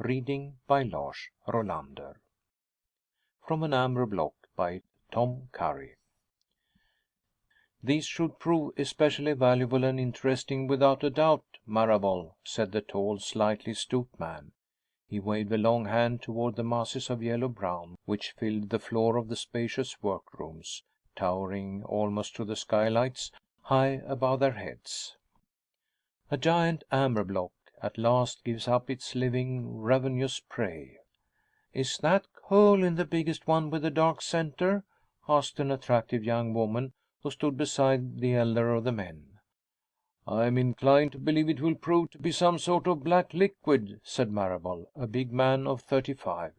Reading by Lars Rolander. From an Amber Block by Tom Curry. "These should prove especially valuable and interesting without a doubt, Marable," said the tall, slightly stooped man. He waved a long hand toward the masses of yellow brown which filled the floor of the spacious workrooms, towering almost to the skylights, high above their heads. A giant amber block at last gives up its living, ravenous prey. "Is that coal in the biggest one with the dark center?" asked an attractive young woman who stood beside the elder of the men. "I'm inclined to believe it will prove to be some sort of black liquid," said Marable, a big man of 35.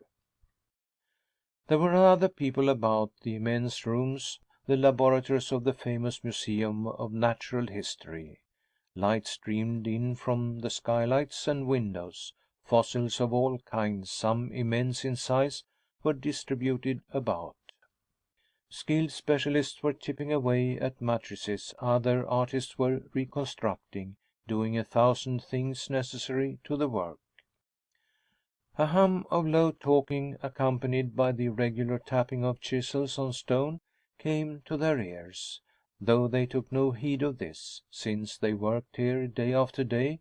There were other people about the immense rooms, the laboratories of the famous Museum of Natural History. Light streamed in from the skylights and windows. Fossils of all kinds, some immense in size, were distributed about. Skilled specialists were chipping away at matrices, other artists were reconstructing, doing 1,000 things necessary to the work. A hum of low talking, accompanied by the irregular tapping of chisels on stone, came to their ears, though they took no heed of this, since they worked here day after day,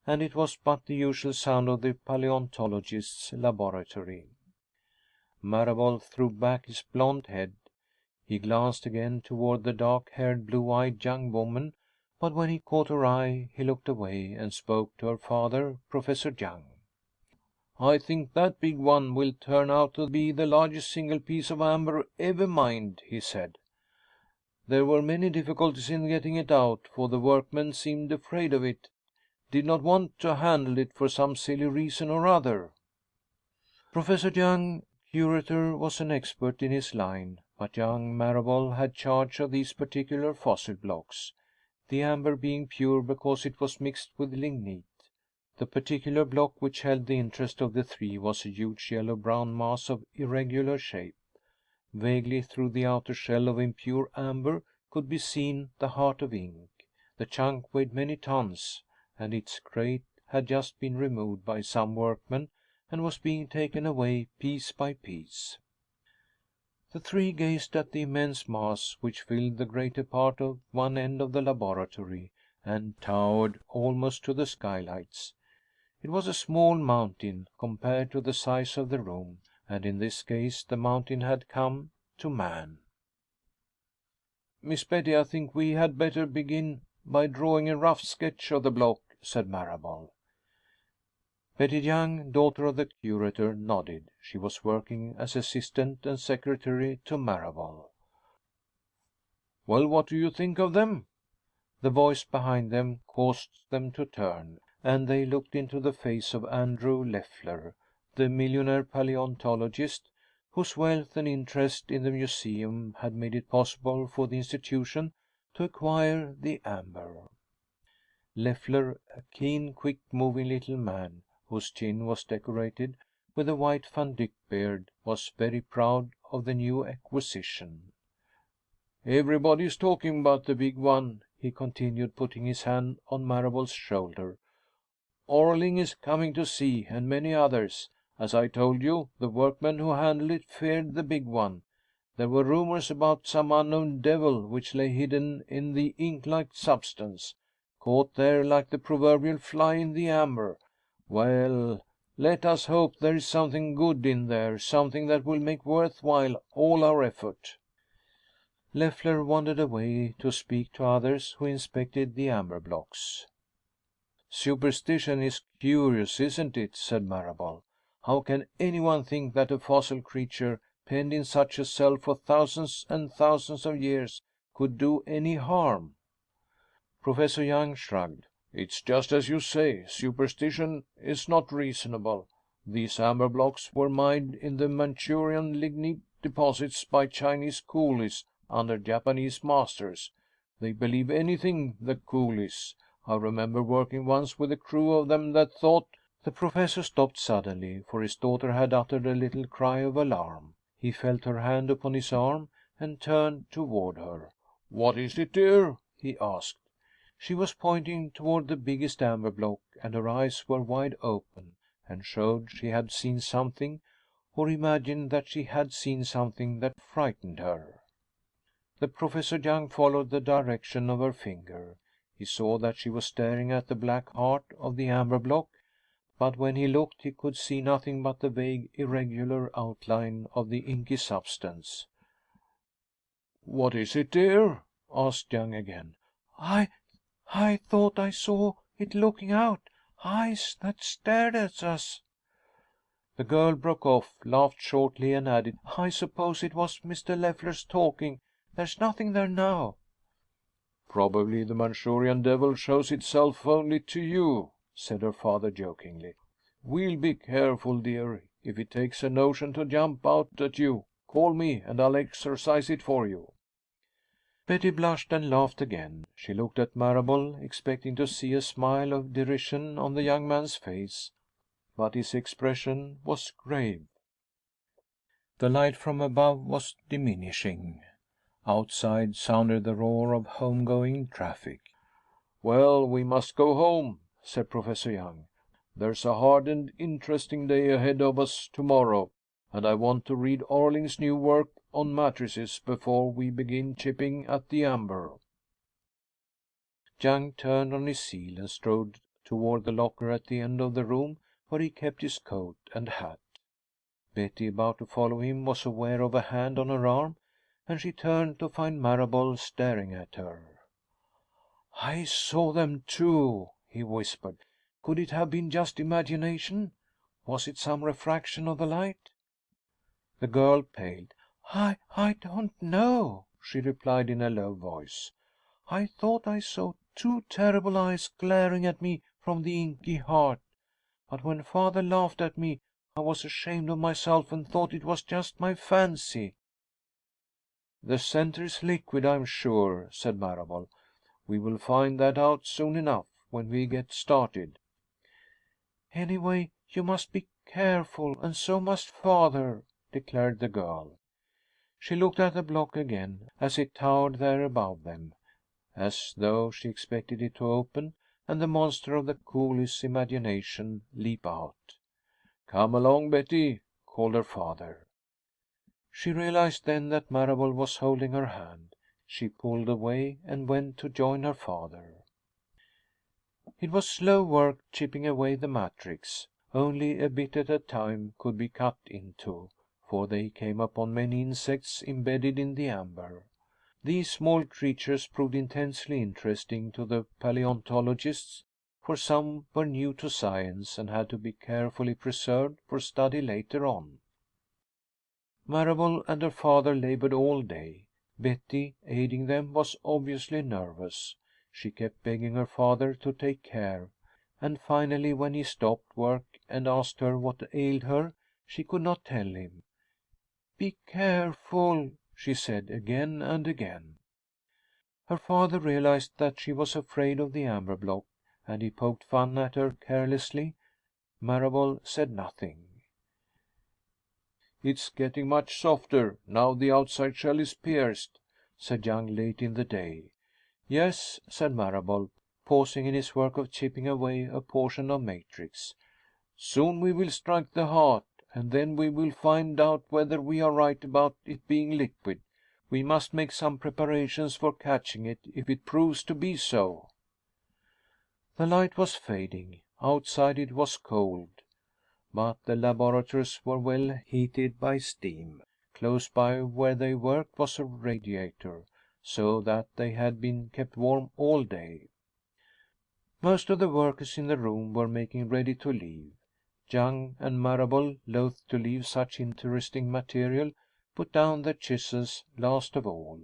and it was but the usual sound of the paleontologist's laboratory. Marable threw back his blond head. He glanced again toward the dark-haired, blue-eyed young woman, but when he caught her eye, he looked away and spoke to her father, Professor Young. "I think that big one will turn out to be the largest single piece of amber ever mined," he said. "There were many difficulties in getting it out, for the workmen seemed afraid of it, did not want to handle it for some silly reason or other." Professor Young, curator, was an expert in his line, but young Marable had charge of these particular fossil blocks, the amber being pure because it was mixed with lignite. The particular block which held the interest of the three was a huge yellow brown mass of irregular shape. Vaguely through the outer shell of impure amber could be seen the heart of ink. The chunk weighed many tons, and its crate had just been removed by some workmen and was being taken away piece by piece. The three gazed at the immense mass which filled the greater part of one end of the laboratory and towered almost to the skylights. It was a small mountain compared to the size of the room, and in this case the mountain had come to man. "Miss Betty, I think we had better begin by drawing a rough sketch of the block," said Marable. Betty Young, daughter of the curator, nodded. She was working as assistant and secretary to Marable. "Well, what do you think of them?" The voice behind them caused them to turn, and they looked into the face of Andrew Leffler, the millionaire paleontologist, whose wealth and interest in the museum had made it possible for the institution to acquire the amber. Leffler, a keen, quick-moving little man, whose chin was decorated with a white Van Dyck beard, was very proud of the new acquisition. "Everybody is talking about the big one," he continued, putting his hand on Marable's shoulder. "Orling is coming to see, and many others. As I told you, the workmen who handled it feared the big one. There were rumors about some unknown devil which lay hidden in the ink-like substance, caught there like the proverbial fly in the amber. Well, let us hope there is something good in there, something that will make worthwhile all our effort." Leffler wandered away to speak to others who inspected the amber blocks. "Superstition is curious, isn't it?" said Marable. "How can anyone think that a fossil creature, penned in such a cell for thousands and thousands of years, could do any harm?" Professor Young shrugged. "It's just as you say. Superstition is not reasonable. These amber blocks were mined in the Manchurian lignite deposits by Chinese coolies under Japanese masters. They believe anything, the coolies. I remember working once with a crew of them that thought—" The professor stopped suddenly, for his daughter had uttered a little cry of alarm. He felt her hand upon his arm and turned toward her. "What is it, dear?" he asked. She was pointing toward the biggest amber block, and her eyes were wide open, and showed she had seen something, or imagined that she had seen something that frightened her. The Professor Young followed the direction of her finger. He saw that she was staring at the black heart of the amber block, but when he looked he could see nothing but the vague, irregular outline of the inky substance. "What is it, dear?" asked Young again. I thought I saw it looking out. Eyes that stared at us." The girl broke off, laughed shortly, and added, "I suppose it was Mr. Leffler's talking. There's nothing there now." "Probably the Manchurian devil shows itself only to you," said her father jokingly. "We'll be careful, dear. If it takes a notion to jump out at you, call me and I'll exorcise it for you." Betty blushed and laughed again. She looked at Marable, expecting to see a smile of derision on the young man's face, but his expression was grave. The light from above was diminishing. Outside sounded the roar of home-going traffic. "Well, we must go home," said Professor Young. "There's a hard and interesting day ahead of us tomorrow, and I want to read Orling's new work on matrices before we begin chipping at the amber." Young turned on his heel and strode toward the locker at the end of the room where he kept his coat and hat. Betty, about to follow him, was aware of a hand on her arm, and she turned to find Marable staring at her. "I saw them too," he whispered. "Could it have been just imagination? Was it some refraction of the light?" The girl paled. I don't know," she replied in a low voice. "I thought I saw two terrible eyes glaring at me from the inky heart. But when father laughed at me, I was ashamed of myself and thought it was just my fancy." "The center is liquid, I'm sure," said Marable. "We will find that out soon enough, when we get started." "Anyway, you must be careful, and so must father," declared the girl. She looked at the block again, as it towered there above them, as though she expected it to open and the monster of the coolest imagination leap out. "Come along, Betty," called her father. She realized then that Marable was holding her hand. She pulled away and went to join her father. It was slow work chipping away the matrix. Only a bit at a time could be cut into, for they came upon many insects embedded in the amber. These small creatures proved intensely interesting to the paleontologists, for some were new to science and had to be carefully preserved for study later on. Marable and her father labored all day. Betty, aiding them, was obviously nervous. She kept begging her father to take care, and finally, when he stopped work and asked her what ailed her, she could not tell him. "Be careful," she said again and again. Her father realized that she was afraid of the amber block, and he poked fun at her carelessly. Marable said nothing. "It's getting much softer, now the outside shell is pierced," said Young late in the day. "Yes," said Marable, pausing in his work of chipping away a portion of matrix. "Soon we will strike the heart, and then we will find out whether we are right about it being liquid. We must make some preparations for catching it, if it proves to be so." The light was fading. Outside it was cold, but the laboratories were well heated by steam. Close by where they worked was a radiator, so that they had been kept warm all day. Most of the workers in the room were making ready to leave. Young and Marable, loath to leave such interesting material, put down their chisels last of all.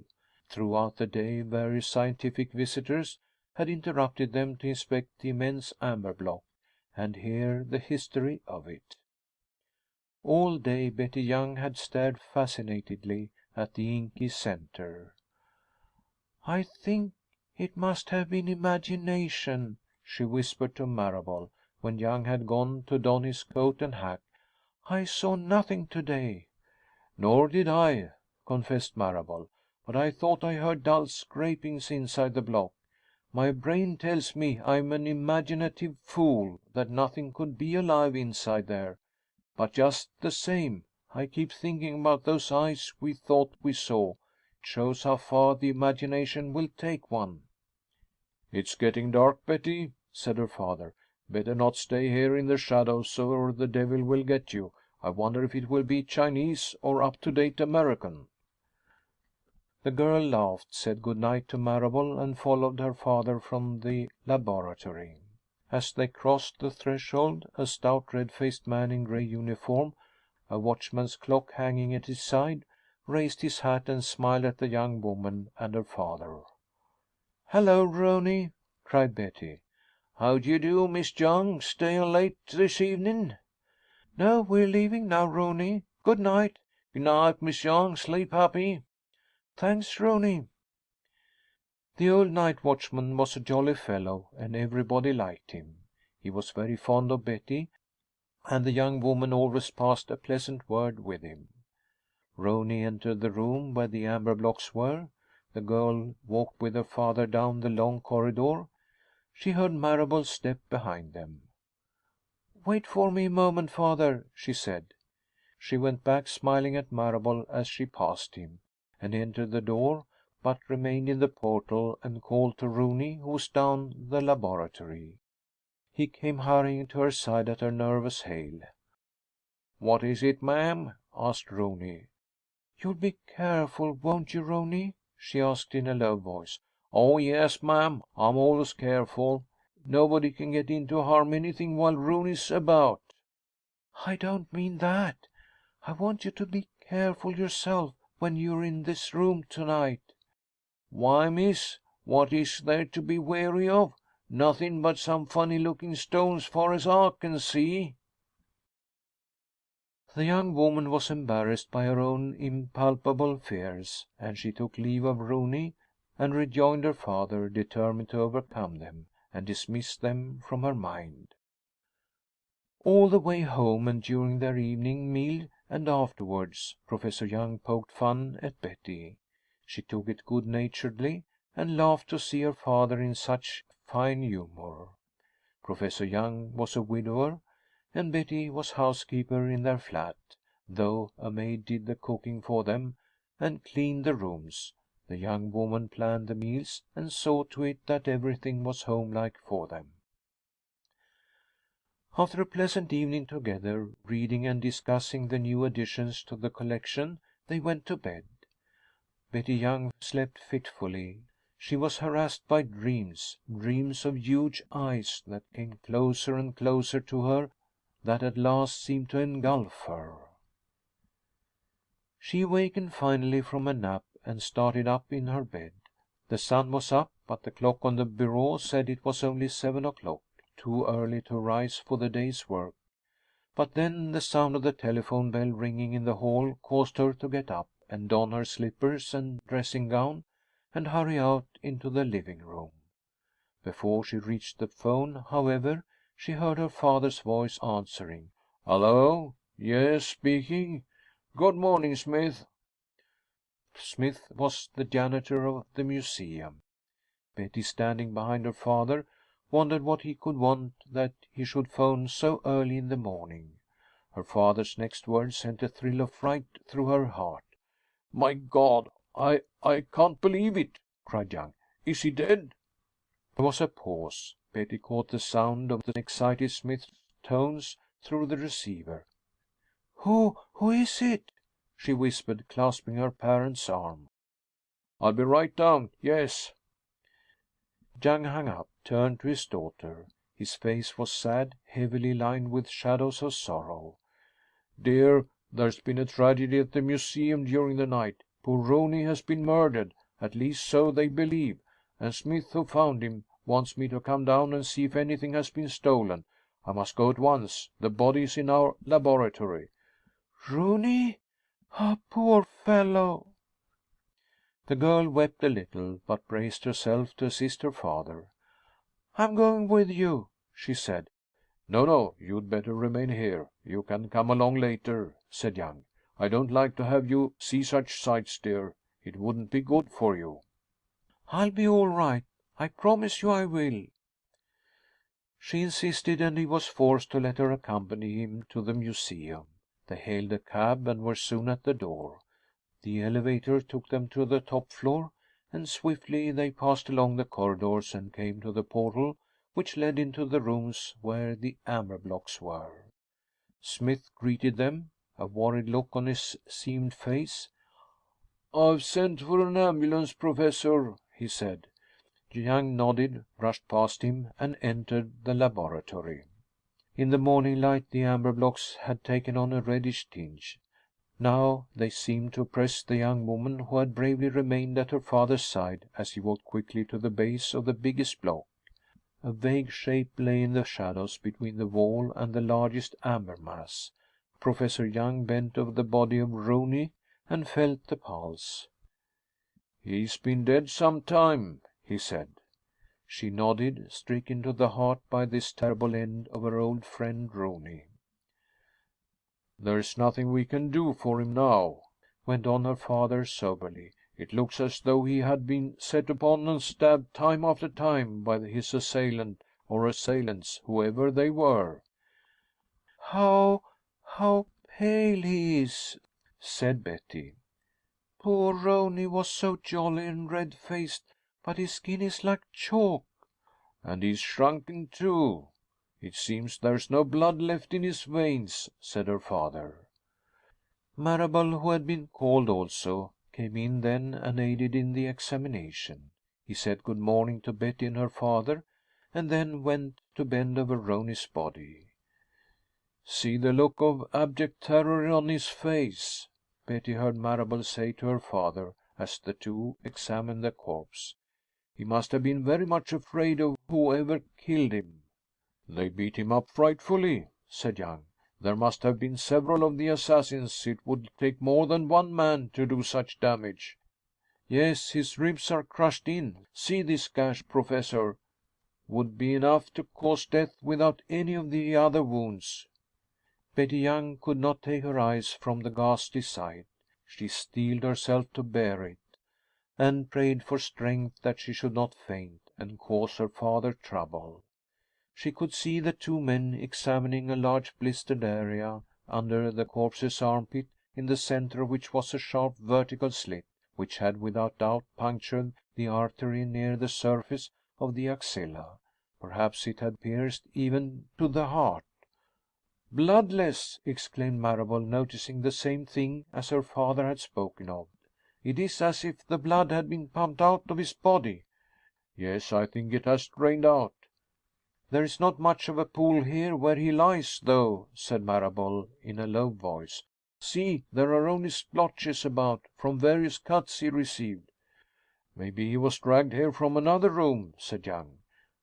Throughout the day, various scientific visitors had interrupted them to inspect the immense amber block and hear the history of it. All day Betty Young had stared fascinatedly at the inky center. "I think it must have been imagination," she whispered to Marable, when Young had gone to don his coat and hat. "I saw nothing today." "Nor did I," confessed Marable. "But I thought I heard dull scrapings inside the block. My brain tells me I'm an imaginative fool, that nothing could be alive inside there. But just the same, I keep thinking about those eyes we thought we saw. It shows how far the imagination will take one." "It's getting dark, Betty," said her father. "Better not stay here in the shadows, or the devil will get you. I wonder if it will be Chinese or up-to-date American." The girl laughed, said good night to Marable, and followed her father from the laboratory. As they crossed the threshold, a stout, red-faced man in gray uniform, a watchman's clock hanging at his side, raised his hat and smiled at the young woman and her father. "Hello, Rooney!" cried Betty. "How d'ye do, Miss Young? Stayin' late this evenin'?" "No, we're leaving now, Rooney. Good night." "Good night, Miss Young. Sleep happy." "Thanks, Rooney." The old night watchman was a jolly fellow, and everybody liked him. He was very fond of Betty, and the young woman always passed a pleasant word with him. Rooney entered the room where the amber blocks were. The girl walked with her father down the long corridor. She heard Marable's step behind them. "Wait for me a moment, father," she said. She went back, smiling at Marable as she passed him, and entered the door, but remained in the portal and called to Rooney, who was down the laboratory. He came hurrying to her side at her nervous hail. "What is it, ma'am?" asked Rooney. "You'll be careful, won't you, Rooney?" she asked in a low voice. "Oh, yes, ma'am. I'm always careful. Nobody can get in to harm anything while Rooney's about." "I don't mean that. I want you to be careful yourself when you're in this room tonight." "Why, miss, what is there to be wary of? Nothin' but some funny looking stones, far as I can see." The young woman was embarrassed by her own impalpable fears, and she took leave of Rooney and rejoined her father, determined to overcome them and dismiss them from her mind. All the way home and during their evening meal and afterwards, Professor Young poked fun at Betty. She took it good naturedly and laughed to see her father in such fine humor. Professor Young was a widower, and Betty was housekeeper in their flat, though a maid did the cooking for them and cleaned the rooms. The young woman planned the meals and saw to it that everything was homelike for them. After a pleasant evening together, reading and discussing the new additions to the collection, they went to bed. Betty Young slept fitfully. She was harassed by dreams of huge eyes that came closer and closer to her, that at last seemed to engulf her. She awakened finally from a nap and started up in her bed. The sun was up, but the clock on the bureau said it was only 7 o'clock, too early to rise for the day's work. But then the sound of the telephone bell ringing in the hall caused her to get up and don her slippers and dressing gown and hurry out into the living room. Before she reached the phone, however, she heard her father's voice answering. "Hello? Yes, speaking. Good morning, Smith." Smith was the janitor of the museum. Betty, standing behind her father, wondered what he could want that he should phone so early in the morning. Her father's next words sent a thrill of fright through her heart. "My God, I can't believe it!" cried Young. "Is he dead?" There was a pause. Betty caught the sound of the excited Smith's tones through the receiver. Who is it?" she whispered, clasping her parent's arm. "I'll be right down. Yes." Young hung up, turned to his daughter. His face was sad, heavily lined with shadows of sorrow. "Dear, there's been a tragedy at the museum during the night. Poor Rooney has been murdered. At least so they believe. And Smith, who found him, wants me to come down and see if anything has been stolen. I must go at once. The body is in our laboratory." "Rooney? Ah, poor fellow!" The girl wept a little, but braced herself to assist her father. "I'm going with you," she said. No, you'd better remain here. You can come along later," said Young. "I don't like to have you see such sights, dear. It wouldn't be good for you." "I'll be all right. I promise you I will." She insisted, and he was forced to let her accompany him to the museum. They hailed a cab and were soon at the door. The elevator took them to the top floor, and swiftly they passed along the corridors and came to the portal which led into the rooms where the amber blocks were. Smith greeted them, a worried look on his seamed face. "I've sent for an ambulance, Professor," he said. Young nodded, brushed past him, and entered the laboratory. In the morning light, the amber blocks had taken on a reddish tinge. Now they seemed to oppress the young woman who had bravely remained at her father's side as he walked quickly to the base of the biggest block. A vague shape lay in the shadows between the wall and the largest amber mass. Professor Young bent over the body of Rooney and felt the pulse. "He's been dead some time," he said. She nodded, stricken to the heart by this terrible end of her old friend Rooney. "There's nothing we can do for him now," went on her father soberly. "It looks as though he had been set upon and stabbed time after time by his assailant or assailants, whoever they were." "How pale he is," said Betty. "Poor Roney was so jolly and red-faced, but his skin is like chalk." "And he's shrunken, too. It seems there's no blood left in his veins," said her father. Marable, who had been called also, came in then and aided in the examination. He said good morning to Betty and her father, and then went to bend over Roney's body. "See the look of abject terror on his face," Betty heard Marable say to her father as the two examined the corpse. "He must have been very much afraid of whoever killed him." "They beat him up frightfully," said Young. "There must have been several of the assassins. It would take more than one man to do such damage." "Yes, his ribs are crushed in. See this gash, Professor. Would be enough to cause death without any of the other wounds." Betty Young could not take her eyes from the ghastly sight. She steeled herself to bear it, and prayed for strength that she should not faint and cause her father trouble. She could see the two men examining a large blistered area under the corpse's armpit, in the center of which was a sharp vertical slit, which had without doubt punctured the artery near the surface of the axilla. Perhaps it had pierced even to the heart. "Bloodless!" exclaimed Marable, noticing the same thing as her father had spoken of. "It is as if the blood had been pumped out of his body." "Yes, I think it has drained out." "There is not much of a pool here where he lies, though," said Marable, in a low voice. "See, there are only splotches about, from various cuts he received." "Maybe he was dragged here from another room," said Young.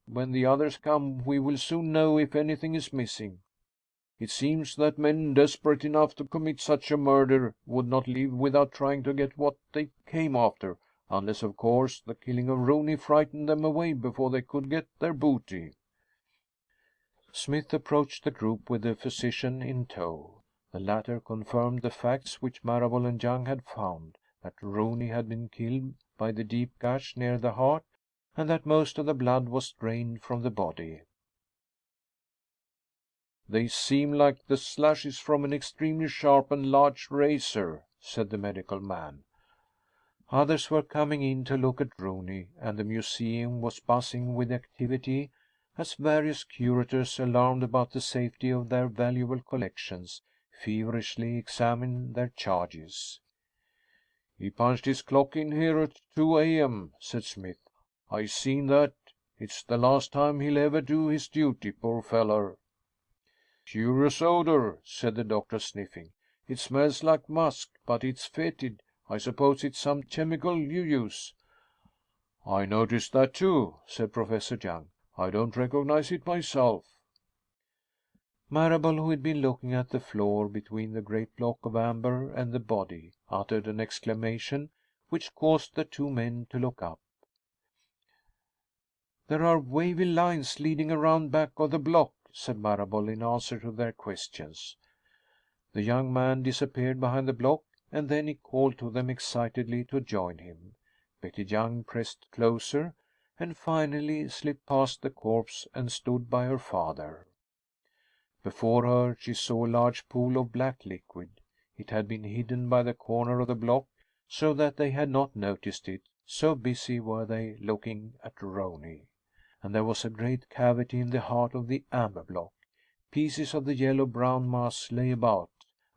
"When the others come, we will soon know if anything is missing. It seems that men desperate enough to commit such a murder would not leave without trying to get what they came after, unless, of course, the killing of Rooney frightened them away before they could get their booty." Smith approached the group with the physician in tow. The latter confirmed the facts which Marable and Young had found, that Rooney had been killed by the deep gash near the heart, and that most of the blood was drained from the body. "They seem like the slashes from an extremely sharp and large razor," said the medical man. Others were coming in to look at Rooney, and the museum was buzzing with activity as various curators, alarmed about the safety of their valuable collections, feverishly examined their charges. "He punched his clock in here at 2 a.m.," said Smith. "I seen that. It's the last time he'll ever do his duty, poor feller." "Curious odor," said the doctor, sniffing. "It smells like musk, but it's fetid. I suppose it's some chemical you use." "I noticed that, too," said Professor Young. "I don't recognize it myself." Marable, who had been looking at the floor between the great block of amber and the body, uttered an exclamation which caused the two men to look up. "There are wavy lines leading around back of the block," said Marable, in answer to their questions. The young man disappeared behind the block, and then he called to them excitedly to join him. Betty Young pressed closer, and finally slipped past the corpse and stood by her father. Before her she saw a large pool of black liquid. It had been hidden by the corner of the block so that they had not noticed it, so busy were they looking at Roney. And there was a great cavity in the heart of the amber block. Pieces of the yellow-brown mass lay about,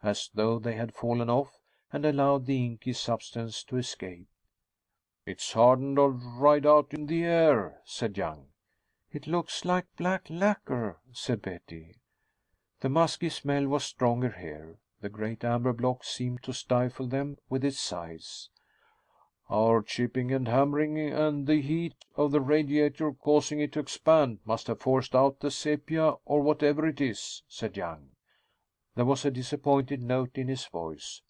as though they had fallen off and allowed the inky substance to escape. "It's hardened or dried out in the air," said Young. "It looks like black lacquer," said Betty. The musky smell was stronger here. The great amber block seemed to stifle them with its size. "Our chipping and hammering and the heat of the radiator causing it to expand must have forced out the sepia or whatever it is," said Young. There was a disappointed note in his voice.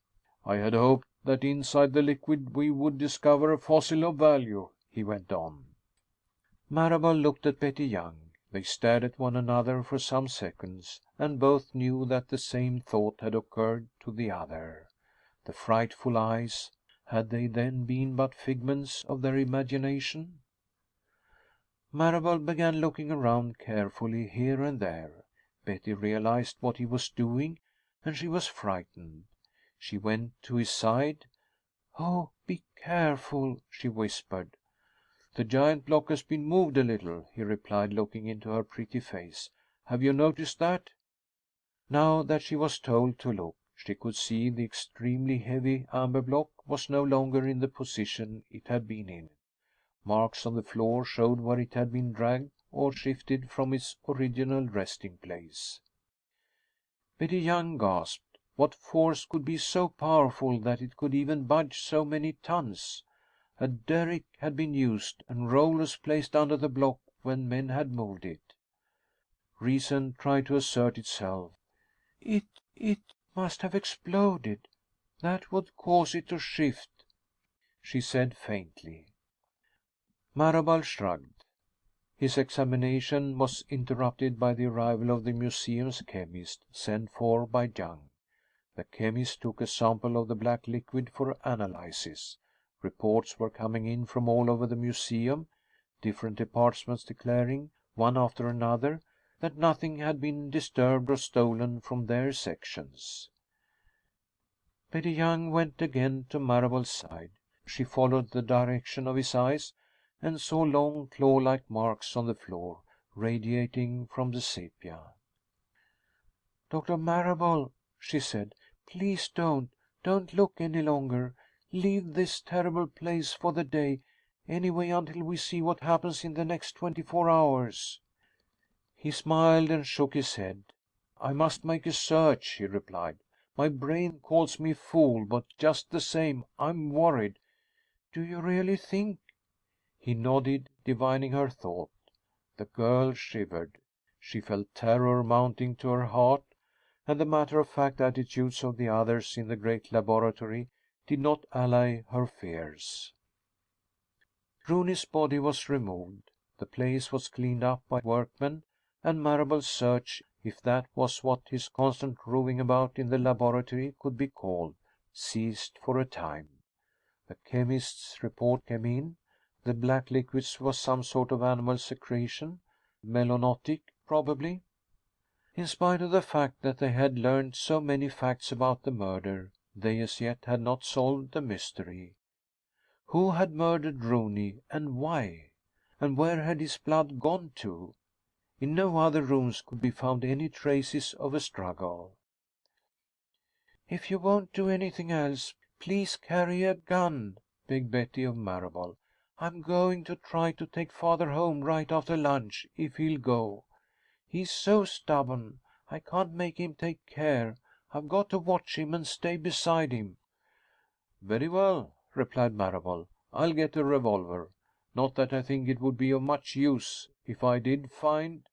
"I had hoped that inside the liquid we would discover a fossil of value," he went on. Marable looked at Betty Young. They stared at one another for some seconds, and both knew that the same thought had occurred to the other. The frightful eyes, had they then been but figments of their imagination? Marable began looking around carefully here and there. Betty realized what he was doing, and she was frightened. She went to his side. "Oh, be careful," she whispered. "The giant block has been moved a little," he replied, looking into her pretty face. "Have you noticed that?" Now that she was told to look, she could see the extremely heavy amber block was no longer in the position it had been in. Marks on the floor showed where it had been dragged or shifted from its original resting place. Betty Young gasped. What force could be so powerful that it could even budge so many tons? A derrick had been used and rollers placed under the block when men had moved it. Reason tried to assert itself. It must have exploded. That would cause it to shift," she said faintly. Marable shrugged. His examination was interrupted by the arrival of the museum's chemist, sent for by Young. The chemist took a sample of the black liquid for analysis. Reports were coming in from all over the museum, different departments declaring, one after another, that nothing had been disturbed or stolen from their sections. Betty Young went again to Marable's side. She followed the direction of his eyes and saw long claw-like marks on the floor, radiating from the sepia. "Dr. Marable," she said, "please don't look any longer. Leave this terrible place for the day, anyway, until we see what happens in the next 24 hours." He smiled and shook his head. "I must make a search," he replied. "My brain calls me a fool, but just the same, I'm worried." "Do you really think?" He nodded, divining her thought. The girl shivered. She felt terror mounting to her heart, and the matter-of-fact attitudes of the others in the great laboratory did not allay her fears. Rooney's body was removed. The place was cleaned up by workmen, and Marable's search, if that was what his constant roving about in the laboratory could be called, ceased for a time. The chemist's report came in. The black liquids was some sort of animal secretion, melanotic, probably. In spite of the fact that they had learned so many facts about the murder, they as yet had not solved the mystery. Who had murdered Rooney, and why? And where had his blood gone to? In no other rooms could be found any traces of a struggle. "If you won't do anything else, please carry a gun," begged Betty of Marable. "I'm going to try to take father home right after lunch, if he'll go. He's so stubborn. I can't make him take care. I've got to watch him and stay beside him." "Very well," replied Marable. "I'll get a revolver. Not that I think it would be of much use. If I did find—"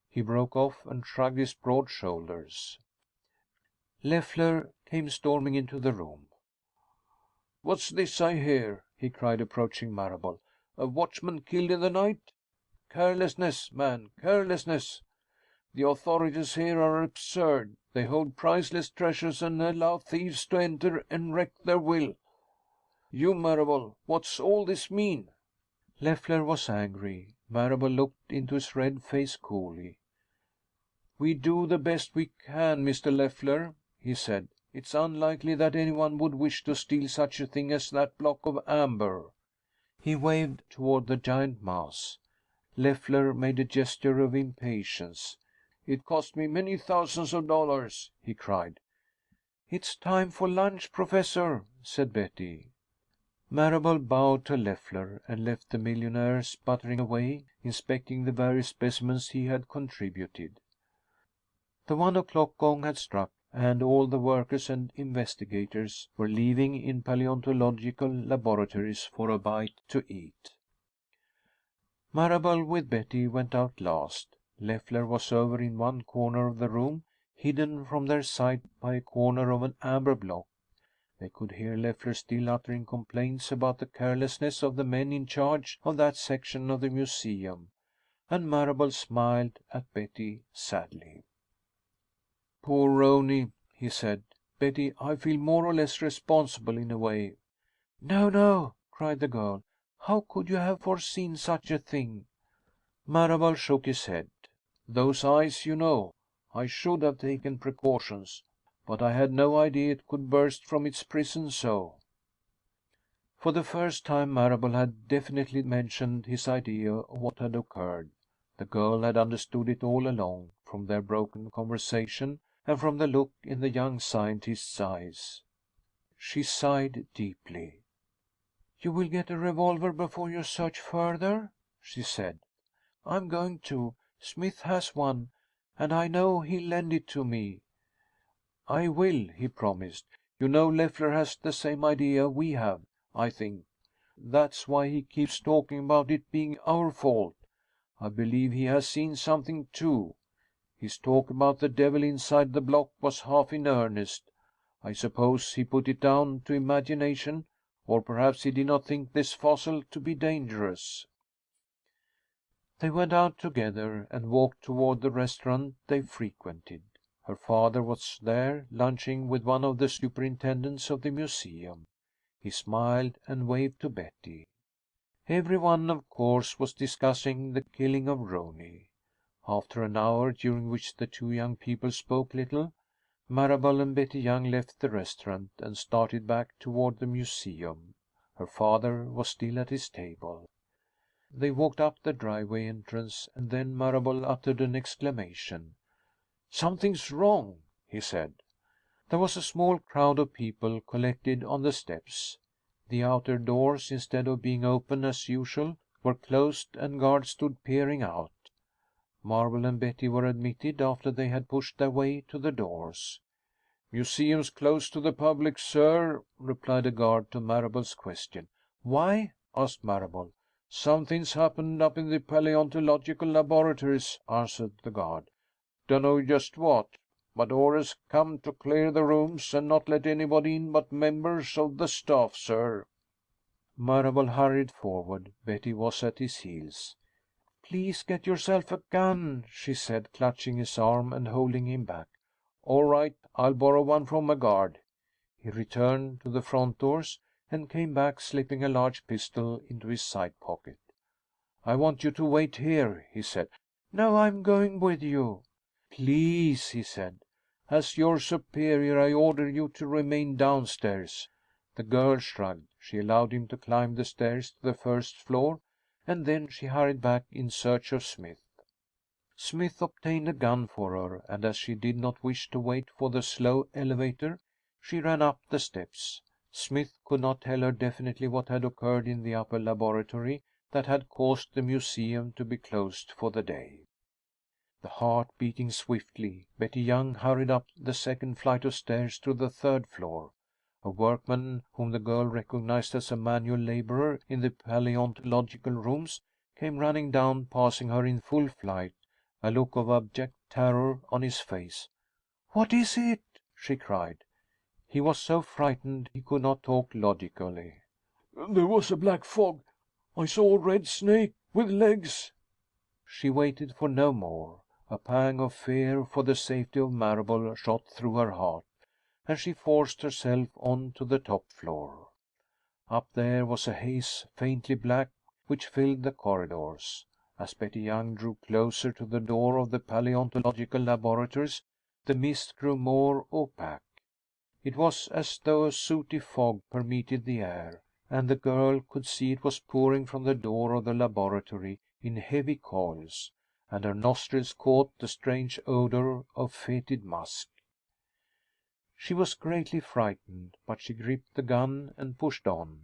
He broke off and shrugged his broad shoulders. Leffler came storming into the room. "What's this I hear?" he cried, approaching Marable. "A watchman killed in the night? Carelessness, man, carelessness. The authorities here are absurd. They hold priceless treasures and allow thieves to enter and wreak their will. You, Marable, what's all this mean?" Leffler was angry. Marable looked into his red face coolly. "We do the best we can, Mr. Leffler," he said. "It's unlikely that anyone would wish to steal such a thing as that block of amber." He waved toward the giant mass. Leffler made a gesture of impatience. "It cost me many thousands of dollars," he cried. "It's time for lunch, Professor," said Betty. Marable bowed to Leffler and left the millionaire sputtering away, inspecting the various specimens he had contributed. The 1 o'clock gong had struck, and all the workers and investigators were leaving in paleontological laboratories for a bite to eat. Marable, with Betty, went out last. Leffler was over in one corner of the room, hidden from their sight by a corner of an amber block. They could hear Leffler still uttering complaints about the carelessness of the men in charge of that section of the museum, and Marable smiled at Betty sadly. "Poor Roney," he said. "Betty, I feel more or less responsible in a way." "No, no!" cried the girl. "How could you have foreseen such a thing?" Marable shook his head. "Those eyes, you know. I should have taken precautions, but I had no idea it could burst from its prison so." For the first time, Marable had definitely mentioned his idea of what had occurred. The girl had understood it all along, from their broken conversation and from the look in the young scientist's eyes. She sighed deeply. "You will get a revolver before you search further?" she said. "I'm going to. Smith has one, and I know he'll lend it to me." "I will," he promised. "You know, Leffler has the same idea we have, I think. That's why he keeps talking about it being our fault. I believe he has seen something, too. His talk about the devil inside the block was half in earnest. I suppose he put it down to imagination, or perhaps he did not think this fossil to be dangerous." They went out together and walked toward the restaurant they frequented. Her father was there, lunching with one of the superintendents of the museum. He smiled and waved to Betty. Everyone, of course, was discussing the killing of Roney. After an hour, during which the two young people spoke little, Marable and Betty Young left the restaurant and started back toward the museum. Her father was still at his table. They walked up the driveway entrance, and then Marable uttered an exclamation. "Something's wrong," he said. There was a small crowd of people collected on the steps. The outer doors, instead of being open as usual, were closed, and guards stood peering out. Marble and Betty were admitted after they had pushed their way to the doors. "Museum's closed to the public, sir," replied a guard to Marable's question. "Why?" asked Marable. "Something's happened up in the paleontological laboratories," answered the guard. "Dunno just what, but orders come to clear the rooms and not let anybody in but members of the staff, sir." Marable hurried forward. Betty was at his heels. "Please get yourself a gun," she said, clutching his arm and holding him back. "All right, I'll borrow one from a guard." He returned to the front doors and came back, slipping a large pistol into his side pocket. "I want you to wait here," he said. "No, I'm going with you." "Please," he said. "As your superior, I order you to remain downstairs." The girl shrugged. She allowed him to climb the stairs to the first floor, and then she hurried back in search of Smith. Smith obtained a gun for her, and as she did not wish to wait for the slow elevator, she ran up the steps. Smith could not tell her definitely what had occurred in the upper laboratory that had caused the museum to be closed for the day. The heart beating swiftly, Betty Young hurried up the second flight of stairs to the third floor. A workman, whom the girl recognized as a manual laborer in the paleontological rooms, came running down, passing her in full flight, a look of abject terror on his face. "What is it?" she cried. He was so frightened he could not talk logically. "There was a black fog. I saw a red snake with legs." She waited for no more. A pang of fear for the safety of Marable shot through her heart, and she forced herself on to the top floor. Up there was a haze, faintly black, which filled the corridors. As Betty Young drew closer to the door of the paleontological laboratories, the mist grew more opaque. It was as though a sooty fog permeated the air, and the girl could see it was pouring from the door of the laboratory in heavy coils, and her nostrils caught the strange odor of fetid musk. She was greatly frightened, but she gripped the gun and pushed on.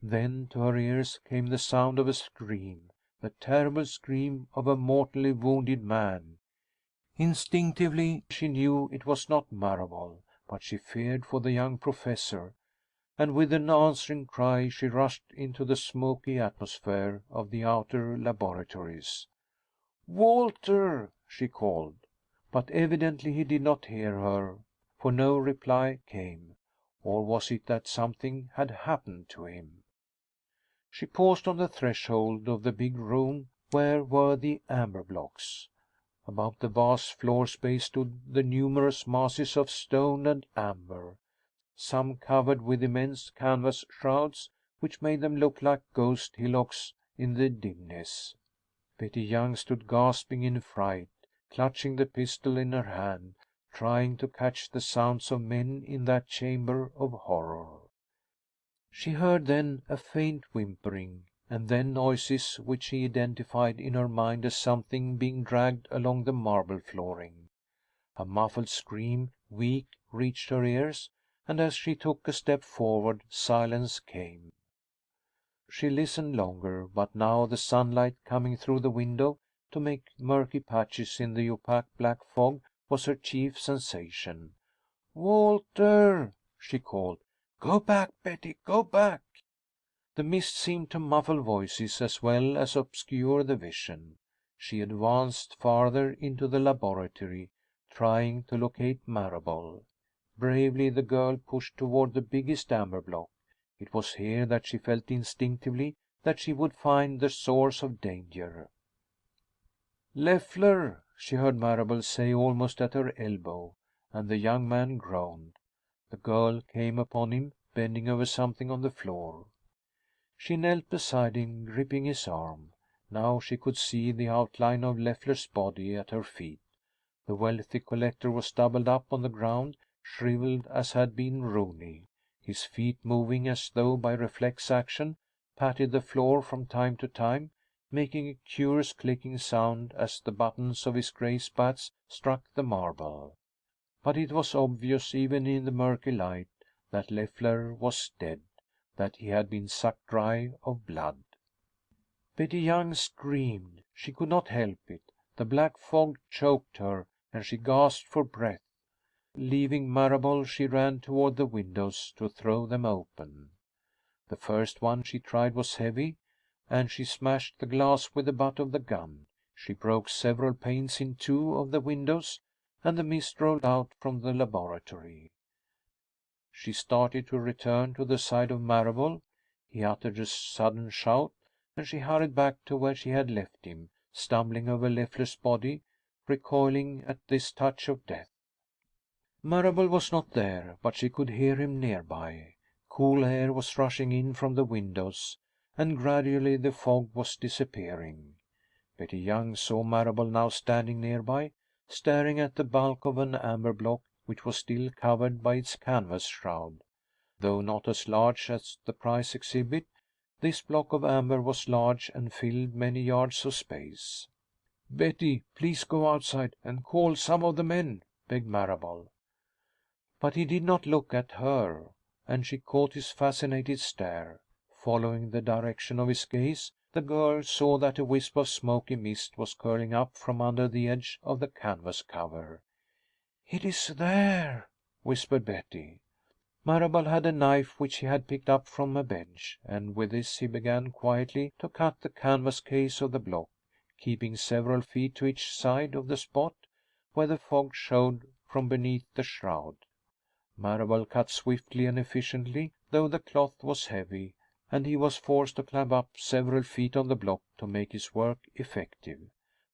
Then to her ears came the sound of a scream, the terrible scream of a mortally wounded man. Instinctively she knew it was not Marable, but she feared for the young professor, and with an answering cry she rushed into the smoky atmosphere of the outer laboratories. "Walter!" she called. But evidently he did not hear her, for no reply came. Or was it that something had happened to him? She paused on the threshold of the big room where were the amber blocks. About the vast floor space stood the numerous masses of stone and amber, some covered with immense canvas shrouds which made them look like ghost hillocks in the dimness. Betty Young stood gasping in fright, clutching the pistol in her hand, trying to catch the sounds of men in that chamber of horror. She heard then a faint whimpering, and then noises which she identified in her mind as something being dragged along the marble flooring. A muffled scream, weak, reached her ears, and as she took a step forward, silence came. She listened longer, but now the sunlight coming through the window to make murky patches in the opaque black fog was her chief sensation. "Walter!" she called. "Go back, Betty! Go back!" The mist seemed to muffle voices as well as obscure the vision. She advanced farther into the laboratory, trying to locate Marable. Bravely the girl pushed toward the biggest amber block. It was here that she felt instinctively that she would find the source of danger. "Leffler!" she heard Marable say almost at her elbow, and the young man groaned. The girl came upon him, bending over something on the floor. She knelt beside him, gripping his arm. Now she could see the outline of Leffler's body at her feet. The wealthy collector was doubled up on the ground, shriveled as had been Rooney. His feet, moving as though by reflex action, patted the floor from time to time, making a curious clicking sound as the buttons of his gray spats struck the marble. But it was obvious, even in the murky light, that Leffler was dead, that he had been sucked dry of blood. Betty Young screamed. She could not help it. The black fog choked her, and she gasped for breath. Leaving Marable, she ran toward the windows to throw them open. The first one she tried was heavy, and she smashed the glass with the butt of the gun. She broke several panes in two of the windows, and the mist rolled out from the laboratory. She started to return to the side of Marable. He uttered a sudden shout, and she hurried back to where she had left him, stumbling over Leffler's body, recoiling at this touch of death. Marable was not there, but she could hear him nearby. Cool air was rushing in from the windows, and gradually the fog was disappearing. Betty Young saw Marable now standing nearby, staring at the bulk of an amber block which was still covered by its canvas shroud. Though not as large as the prize exhibit, this block of amber was large and filled many yards of space. "Betty, please go outside and call some of the men," begged Marable. But he did not look at her, and she caught his fascinated stare. Following the direction of his gaze, the girl saw that a wisp of smoky mist was curling up from under the edge of the canvas cover. "It is there," whispered Betty. Marable had a knife which he had picked up from a bench, and with this he began quietly to cut the canvas case of the block, keeping several feet to each side of the spot where the fog showed from beneath the shroud. Marable cut swiftly and efficiently, though the cloth was heavy, and he was forced to climb up several feet on the block to make his work effective.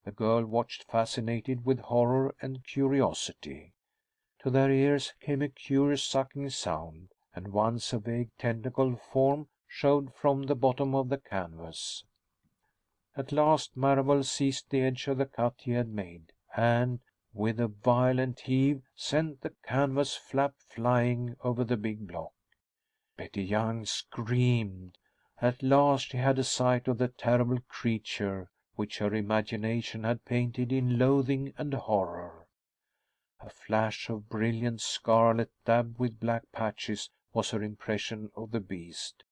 The girl watched, fascinated with horror and curiosity. To their ears came a curious sucking sound, and once a vague tentacle form showed from the bottom of the canvas. At last Marable seized the edge of the cut he had made, and, with a violent heave, sent the canvas flap flying over the big block. Betty Young screamed. At last she had a sight of the terrible creature which her imagination had painted in loathing and horror. A flash of brilliant scarlet dabbed with black patches was her impression of the beast.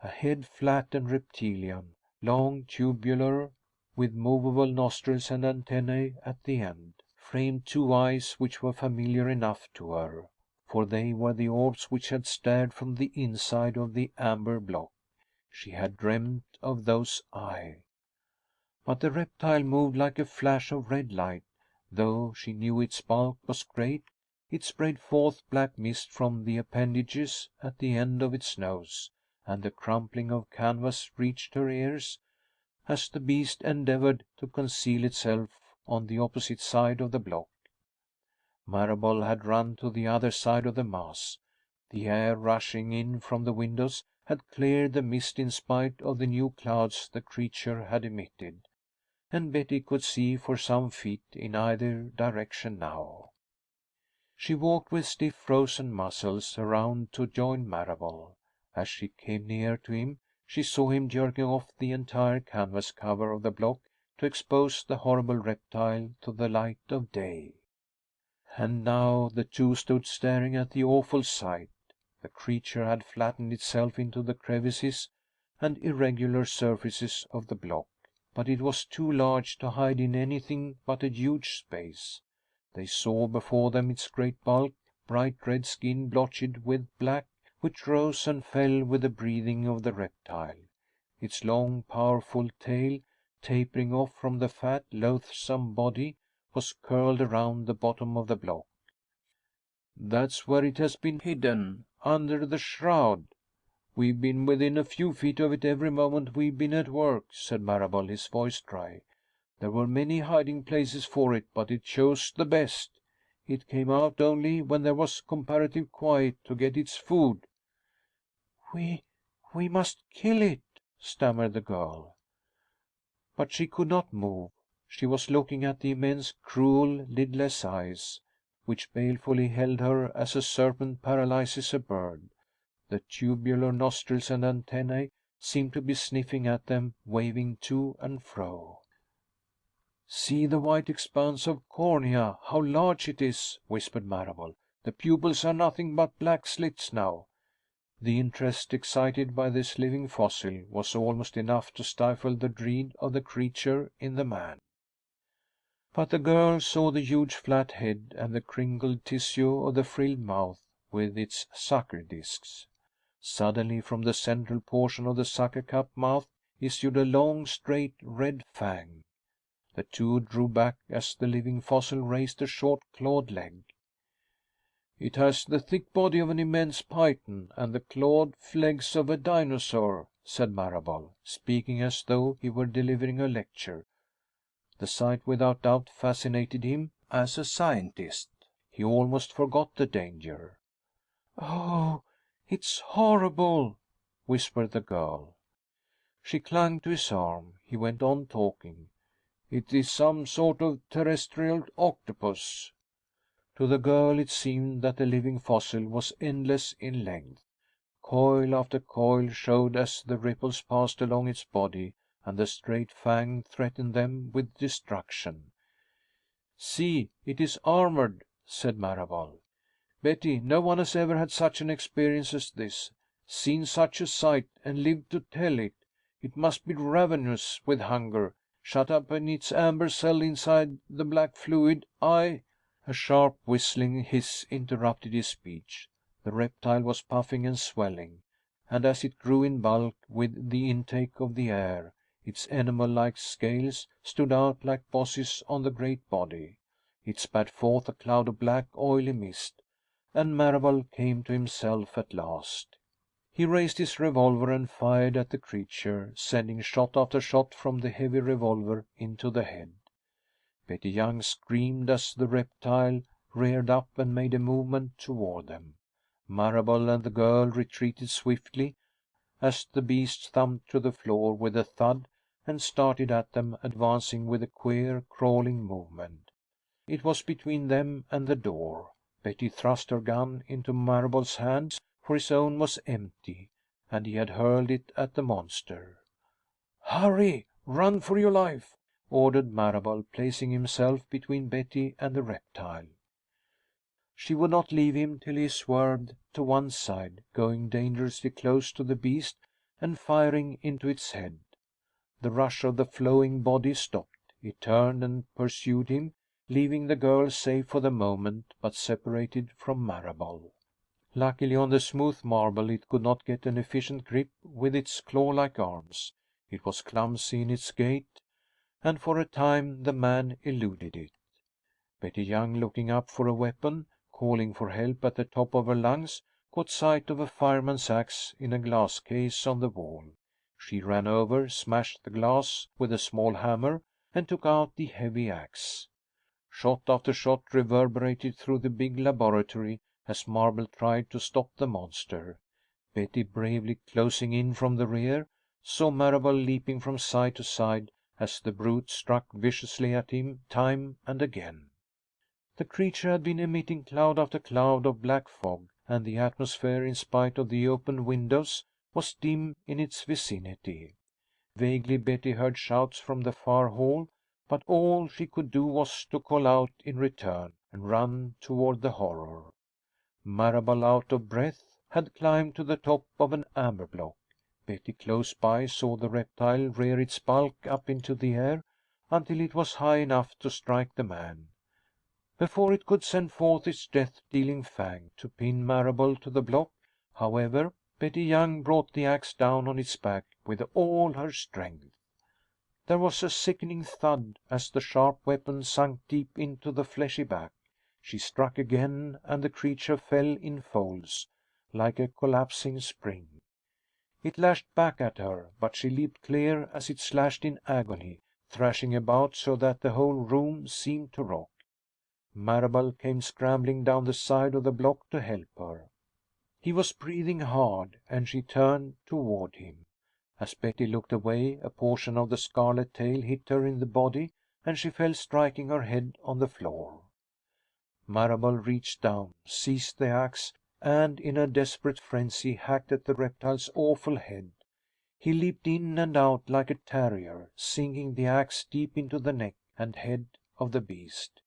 A head flat and reptilian, long, tubular, with movable nostrils and antennae at the end, framed two eyes which were familiar enough to her, for they were the orbs which had stared from the inside of the amber block. She had dreamt of those eyes. But the reptile moved like a flash of red light. Though she knew its bulk was great, it sprayed forth black mist from the appendages at the end of its nose, and the crumpling of canvas reached her ears as the beast endeavored to conceal itself on the opposite side of the block. Marable had run to the other side of the mass. The air rushing in from the windows had cleared the mist in spite of the new clouds the creature had emitted, and Betty could see for some feet in either direction now. She walked with stiff frozen muscles around to join Marable. As she came near to him, she saw him jerking off the entire canvas cover of the block to expose the horrible reptile to the light of day. And now the two stood staring at the awful sight. The creature had flattened itself into the crevices and irregular surfaces of the block, but it was too large to hide in anything but a huge space. They saw before them its great bulk, bright red skin blotched with black, which rose and fell with the breathing of the reptile. Its long, powerful tail, tapering off from the fat, loathsome body, was curled around the bottom of the block. "That's where it has been hidden, under the shroud. We've been within a few feet of it every moment we've been at work," said Marable, his voice dry. "There were many hiding places for it, but it chose the best. It came out only when there was comparative quiet to get its food." We must kill it," stammered the girl. But she could not move. She was looking at the immense, cruel, lidless eyes, which balefully held her as a serpent paralyzes a bird. The tubular nostrils and antennae seemed to be sniffing at them, waving to and fro. "See the white expanse of cornea, how large it is," whispered Marable. "The pupils are nothing but black slits now." The interest excited by this living fossil was almost enough to stifle the dread of the creature in the man. But the girl saw the huge flat head and the crinkled tissue of the frilled mouth with its sucker discs. Suddenly, from the central portion of the sucker cup mouth issued a long, straight, red fang. The two drew back as the living fossil raised a short clawed leg. "It has the thick body of an immense python and the clawed legs of a dinosaur," said Marable, speaking as though he were delivering a lecture. The sight without doubt fascinated him as a scientist. He almost forgot the danger. "Oh, it's horrible," whispered the girl. She clung to his arm. He went on talking. "It is some sort of terrestrial octopus." To the girl it seemed that the living fossil was endless in length. Coil after coil showed as the ripples passed along its body, and the straight fang threatened them with destruction. "See, it is armored," said Marable. "Betty, no one has ever had such an experience as this, seen such a sight, and lived to tell it. It must be ravenous with hunger. Shut up in its amber cell inside the black fluid, A sharp whistling hiss interrupted his speech. The reptile was puffing and swelling, and as it grew in bulk with the intake of the air, its animal-like scales stood out like bosses on the great body. It spat forth a cloud of black, oily mist, and Marable came to himself at last. He raised his revolver and fired at the creature, sending shot after shot from the heavy revolver into the head. Betty Young screamed as the reptile reared up and made a movement toward them. Marable and the girl retreated swiftly, as the beast thumped to the floor with a thud and started at them, advancing with a queer, crawling movement. It was between them and the door. Betty thrust her gun into Marable's hands, for his own was empty, and he had hurled it at the monster. "Hurry! Run for your life!" ordered Marable, placing himself between Betty and the reptile. She would not leave him till he swerved to one side, going dangerously close to the beast and firing into its head. The rush of the flowing body stopped. It turned and pursued him, leaving the girl safe for the moment, but separated from Marable. Luckily, on the smooth marble, it could not get an efficient grip with its claw-like arms. It was clumsy in its gait, and for a time the man eluded it. Betty Young, looking up for a weapon, calling for help at the top of her lungs, caught sight of a fireman's axe in a glass case on the wall. She ran over, smashed the glass with a small hammer, and took out the heavy axe. Shot after shot reverberated through the big laboratory as Marble tried to stop the monster. Betty, bravely closing in from the rear, saw Marable leaping from side to side as the brute struck viciously at him time and again. The creature had been emitting cloud after cloud of black fog, and the atmosphere, in spite of the open windows, was dim in its vicinity. Vaguely Betty heard shouts from the far hall, but all she could do was to call out in return and run toward the horror. Marable, out of breath, had climbed to the top of an amber block. Betty, close by, saw the reptile rear its bulk up into the air until it was high enough to strike the man. Before it could send forth its death-dealing fang to pin Marable to the block, however, Betty Young brought the axe down on its back with all her strength. There was a sickening thud as the sharp weapon sunk deep into the fleshy back. She struck again, and the creature fell in folds, like a collapsing spring. It lashed back at her, but she leaped clear as it slashed in agony, thrashing about so that the whole room seemed to rock. Marable came scrambling down the side of the block to help her. He was breathing hard, and she turned toward him. As Betty looked away, a portion of the scarlet tail hit her in the body, and she fell, striking her head on the floor. Marable reached down, seized the axe, and in a desperate frenzy hacked at the reptile's awful head. He leaped in and out like a terrier, sinking the axe deep into the neck and head of the beast.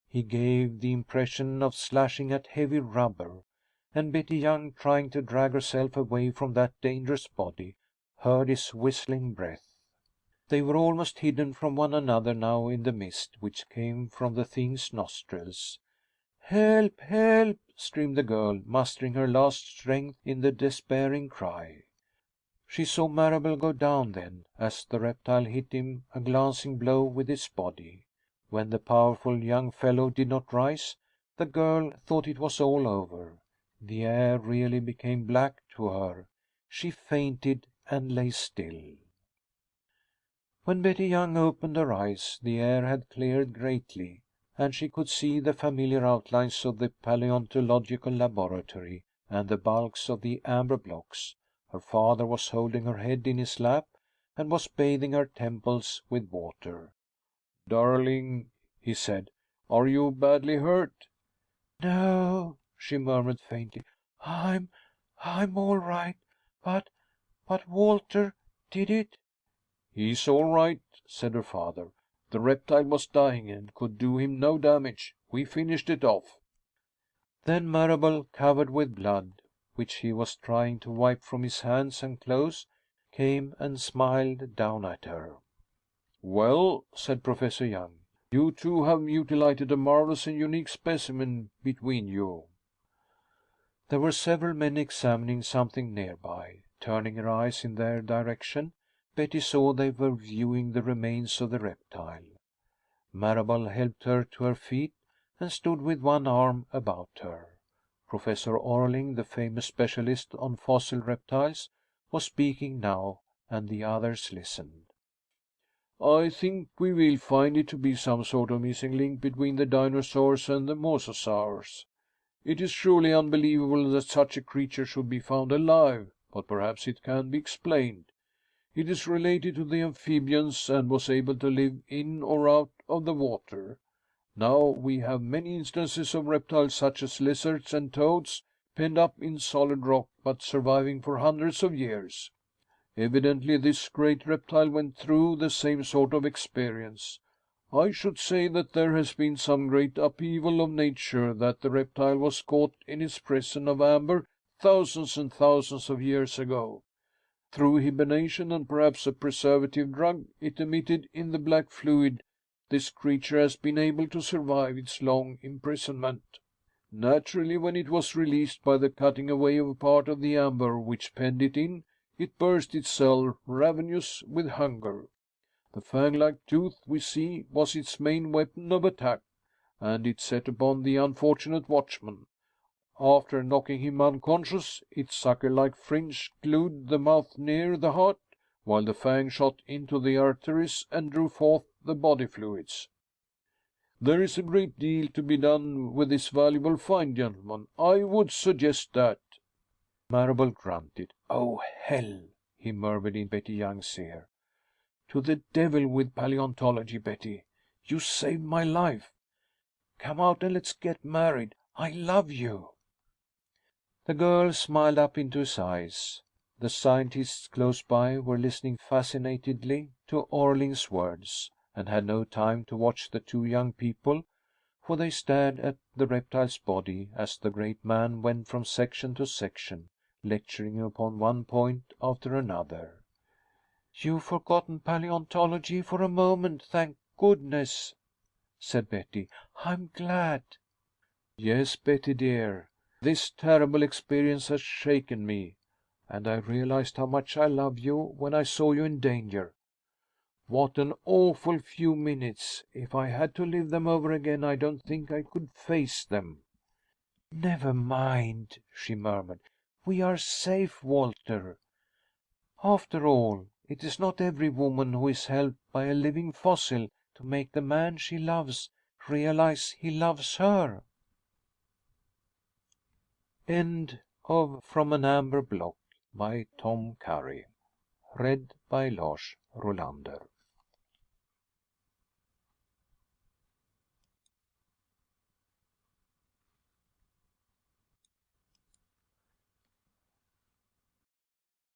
He gave the impression of slashing at heavy rubber, and Betty Young, trying to drag herself away from that dangerous body, heard his whistling breath. They were almost hidden from one another now in the mist which came from the thing's nostrils. "Help! Help!" screamed the girl, mustering her last strength in the despairing cry. She saw Marable go down then, as the reptile hit him a glancing blow with its body. When the powerful young fellow did not rise, the girl thought it was all over. The air really became black to her. She fainted and lay still. When Betty Young opened her eyes, the air had cleared greatly, and she could see the familiar outlines of the paleontological laboratory and the bulks of the amber blocks. Her father was holding her head in his lap and was bathing her temples with water. "Darling," he said, "are you badly hurt?" "No," she murmured faintly. "I'm all right. But Walter did it?" "He's all right," said her father. "The reptile was dying and could do him no damage. We finished it off." Then Marable, covered with blood, which he was trying to wipe from his hands and clothes, came and smiled down at her. "Well," said Professor Young, "you two have mutilated a marvelous and unique specimen between you." There were several men examining something nearby. Turning her eyes in their direction, Betty saw they were viewing the remains of the reptile. Marable helped her to her feet and stood with one arm about her. Professor Orling, the famous specialist on fossil reptiles, was speaking now, and the others listened. "I think we will find it to be some sort of missing link between the dinosaurs and the mosasaurs. It is truly unbelievable that such a creature should be found alive. but perhaps it can be explained. It is related to the amphibians and was able to live in or out of the water. Now we have many instances of reptiles such as lizards and toads penned up in solid rock but surviving for hundreds of years. Evidently this great reptile went through the same sort of experience. I should say that there has been some great upheaval of nature, that the reptile was caught in its prison of amber thousands and thousands of years ago. Through hibernation and perhaps a preservative drug it emitted in the black fluid, this creature has been able to survive its long imprisonment. Naturally, when it was released by the cutting away of part of the amber which penned it in, it burst its cell, ravenous with hunger. The fang-like tooth, we see, was its main weapon of attack, and it set upon the unfortunate watchman. After knocking him unconscious, its sucker-like fringe glued the mouth near the heart, while the fang shot into the arteries and drew forth the body fluids. There is a great deal to be done with this valuable find, gentlemen. I would suggest that." Marable grunted. "Oh, hell!" he murmured in Betty Young's ear. "To the devil with paleontology, Betty. You saved my life. Come out and let's get married. I love you." The girl smiled up into his eyes. The scientists close by were listening fascinatedly to Orling's words, and had no time to watch the two young people, for they stared at the reptile's body as the great man went from section to section, lecturing upon one point after another. "You've forgotten paleontology for a moment, thank goodness," said Betty. "I'm glad." "Yes, Betty dear. This terrible experience has shaken me, and I realized how much I love you when I saw you in danger. What an awful few minutes! If I had to live them over again, I don't think I could face them." "Never mind," she murmured. "We are safe, Walter. After all, it is not every woman who is helped by a living fossil to make the man she loves realize he loves her." End of From an Amber Block by Tom Curry. Read by Lars Rolander.